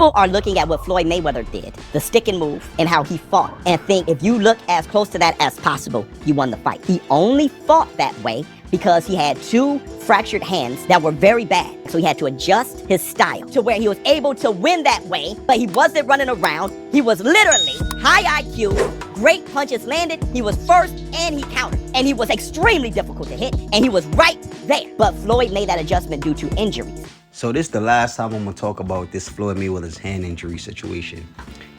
People are looking at what Floyd Mayweather did, the stick and move, and how he fought, and think if you look as close to that as possible, you won the fight. He only fought that way because he had two fractured hands that were very bad. So he had to adjust his style to where he was able to win that way, but he wasn't running around. He was literally high IQ, great punches landed, he was first and he countered. And he was extremely difficult to hit, and he was right there. But Floyd made that adjustment due to injuries. So this is the last time I'm going to talk about this Floyd Mayweather's hand injury situation.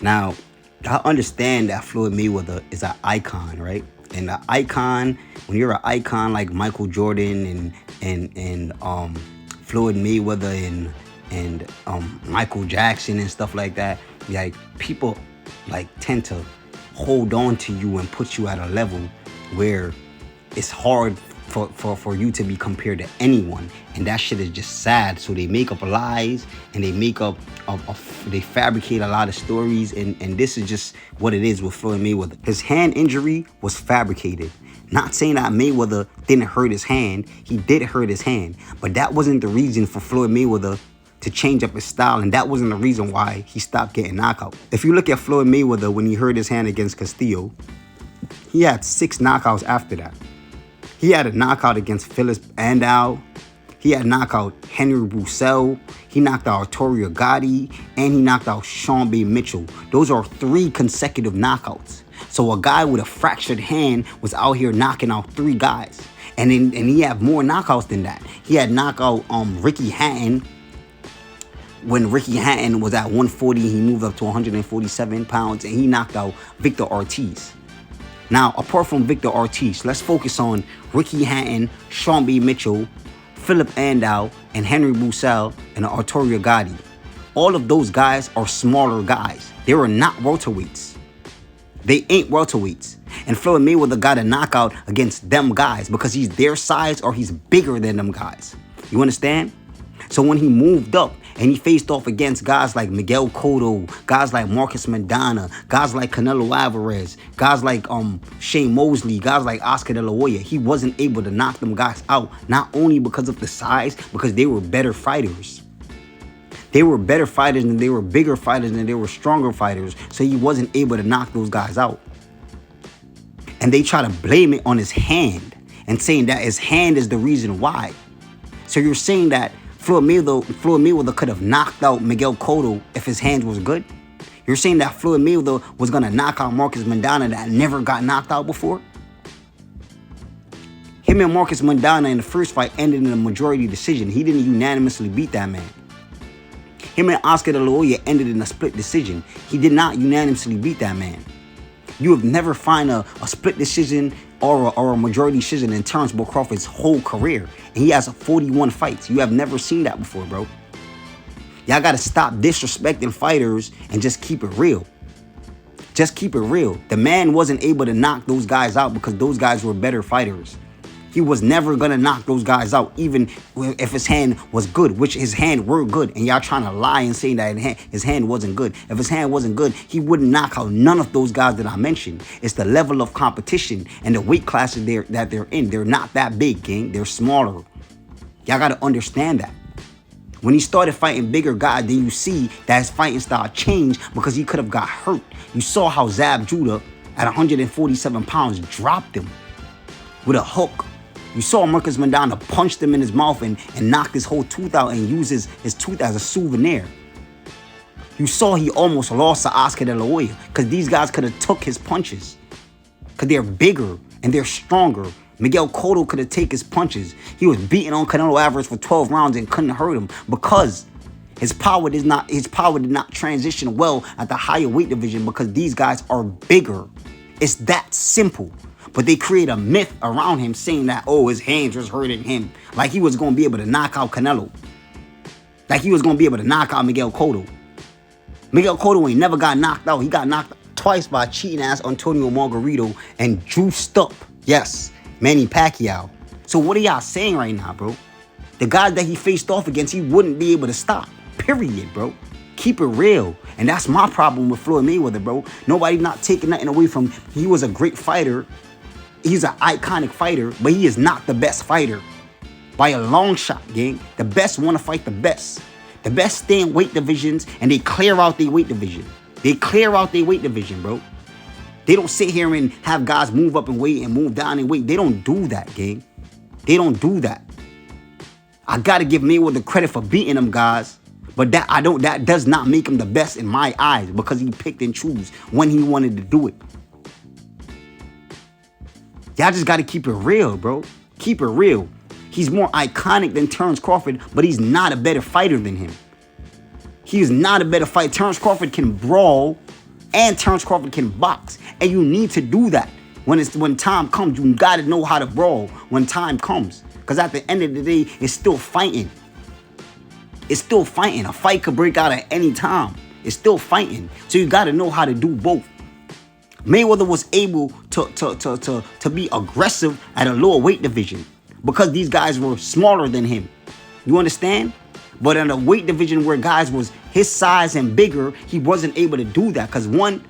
Now, I understand that Floyd Mayweather is an icon, right? And an icon, when you're an icon like Michael Jordan and Floyd Mayweather and Michael Jackson and stuff like that, like people like tend to hold on to you and put you at a level where it's hard for you to be compared to anyone, and that shit is just sad. So they make up lies and they make up they fabricate a lot of stories, and this is just what it is with Floyd Mayweather. His hand injury was fabricated. Not saying that Mayweather didn't hurt his hand, he did hurt his hand, but that wasn't the reason for Floyd Mayweather to change up his style, and that wasn't the reason why he stopped getting knockouts. If you look at Floyd Mayweather when he hurt his hand against Castillo, he had 6 knockouts after that. He had a knockout against Philip Andau. He had knockout Henry Broussel. He knocked out Arturo Gatti, and he knocked out Sean B. Mitchell. Those are 3 consecutive knockouts. So a guy with a fractured hand was out here knocking out 3 guys, and he had more knockouts than that. He had knockout Ricky Hatton. When Ricky Hatton was at 140, he moved up to 147 pounds, and he knocked out Victor Ortiz. Now, apart from Victor Ortiz, let's focus on Ricky Hatton, Sean B. Mitchell, Philip Andau, and Henry Broussel, and Arturo Gatti. All of those guys are smaller guys. They are not welterweights. They ain't welterweights. And Floyd Mayweather got a knockout against them guys because he's their size or he's bigger than them guys. You understand? So when he moved up and he faced off against guys like Miguel Cotto, guys like Marcos Maidana, guys like Canelo Alvarez, guys like Shane Mosley, guys like Oscar De La Hoya, he wasn't able to knock them guys out, not only because of the size, because they were better fighters. They were better fighters, and they were bigger fighters, and they were stronger fighters, so he wasn't able to knock those guys out. And they try to blame it on his hand and saying that his hand is the reason why. So you're saying that Floyd Mayweather could have knocked out Miguel Cotto if his hands was good? You're saying that Floyd Mayweather was going to knock out Marcos Maidana that never got knocked out before? Him and Marcos Maidana in the first fight ended in a majority decision. He didn't unanimously beat that man. Him and Oscar De La Hoya ended in a split decision. He did not unanimously beat that man. You have never found a split decision or a majority decision in Terence Bull Crawford's whole career. And he has 41 fights. You have never seen that before, bro. Y'all got to stop disrespecting fighters and just keep it real. Just keep it real. The man wasn't able to knock those guys out because those guys were better fighters. He was never going to knock those guys out, even if his hand was good, which his hand were good. And y'all trying to lie and saying that his hand wasn't good. If his hand wasn't good, he wouldn't knock out none of those guys that I mentioned. It's the level of competition and the weight classes that they're in. They're not that big, gang. They're smaller. Y'all got to understand that. When he started fighting bigger guys, then you see that his fighting style changed because he could have got hurt. You saw how Zab Judah at 147 pounds dropped him with a hook. You saw Marcos Maidana punch him in his mouth and knock his whole tooth out and use his tooth as a souvenir. You saw he almost lost to Oscar De La Hoya because these guys could have took his punches because they're bigger and they're stronger. Miguel Cotto could have taken his punches. He was beating on Canelo Alvarez for 12 rounds and couldn't hurt him because his power did not transition well at the higher weight division because these guys are bigger. It's that simple. But they create a myth around him saying that, oh, his hands was hurting him. Like he was going to be able to knock out Canelo. Like he was going to be able to knock out Miguel Cotto. Miguel Cotto ain't never got knocked out. He got knocked out twice by cheating ass Antonio Margarito and juiced up, yes, Manny Pacquiao. So what are y'all saying right now, bro? The guys that he faced off against, he wouldn't be able to stop. Period, bro. Keep it real. And that's my problem with Floyd Mayweather, bro. Nobody's not taking nothing away from him. He was a great fighter. He's an iconic fighter, but he is not the best fighter. By a long shot, gang. The best want to fight the best. The best stay in weight divisions, and they clear out their weight division. They clear out their weight division, bro. They don't sit here and have guys move up in weight and move down in weight. They don't do that, gang. They don't do that. I gotta give Mayweather credit for beating them guys, but that does not make him the best in my eyes, because he picked and chose when he wanted to do it. Y'all just gotta keep it real, bro. Keep it real. He's more iconic than Terence Crawford, but he's not a better fighter than him. He is not a better fighter. Terence Crawford can brawl, and Terence Crawford can box, and you need to do that. When time comes, you gotta know how to brawl when time comes. Because at the end of the day, it's still fighting. It's still fighting. A fight could break out at any time. It's still fighting. So you gotta know how to do both. Mayweather was able to be aggressive at a lower weight division because these guys were smaller than him. You understand? But in a weight division where guys was his size and bigger, he wasn't able to do that. Because one,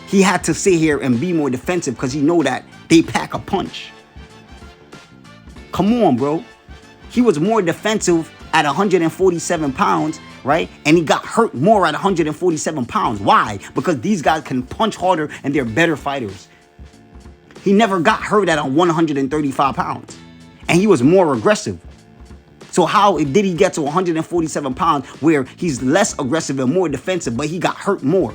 he had to sit here and be more defensive because he know that they pack a punch. Come on, bro. He was more defensive at 147 pounds, right? And he got hurt more at 147 pounds. Why? Because these guys can punch harder and they're better fighters. He never got hurt at 135 pounds. And he was more aggressive. So how did he get to 147 pounds where he's less aggressive and more defensive, but he got hurt more?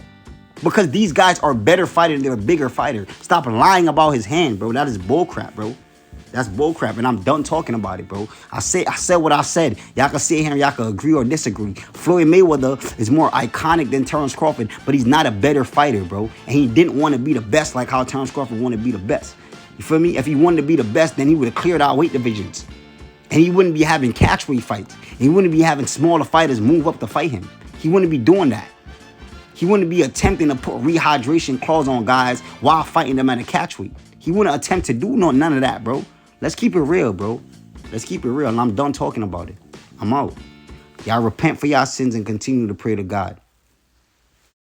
Because these guys are better fighters, they're a bigger fighter. Stop lying about his hand, bro. That is bullcrap, bro. That's bullcrap, and I'm done talking about it, bro. I said what I said. Y'all can sit here and y'all can agree or disagree. Floyd Mayweather is more iconic than Terence Crawford, but he's not a better fighter, bro. And he didn't want to be the best like how Terence Crawford wanted to be the best. You feel me? If he wanted to be the best, then he would have cleared out weight divisions. And he wouldn't be having catchweight fights. And he wouldn't be having smaller fighters move up to fight him. He wouldn't be doing that. He wouldn't be attempting to put rehydration clause on guys while fighting them at a catchweight. He wouldn't attempt to do none of that, bro. Let's keep it real, bro. Let's keep it real. And I'm done talking about it. I'm out. Y'all repent for y'all sins and continue to pray to God.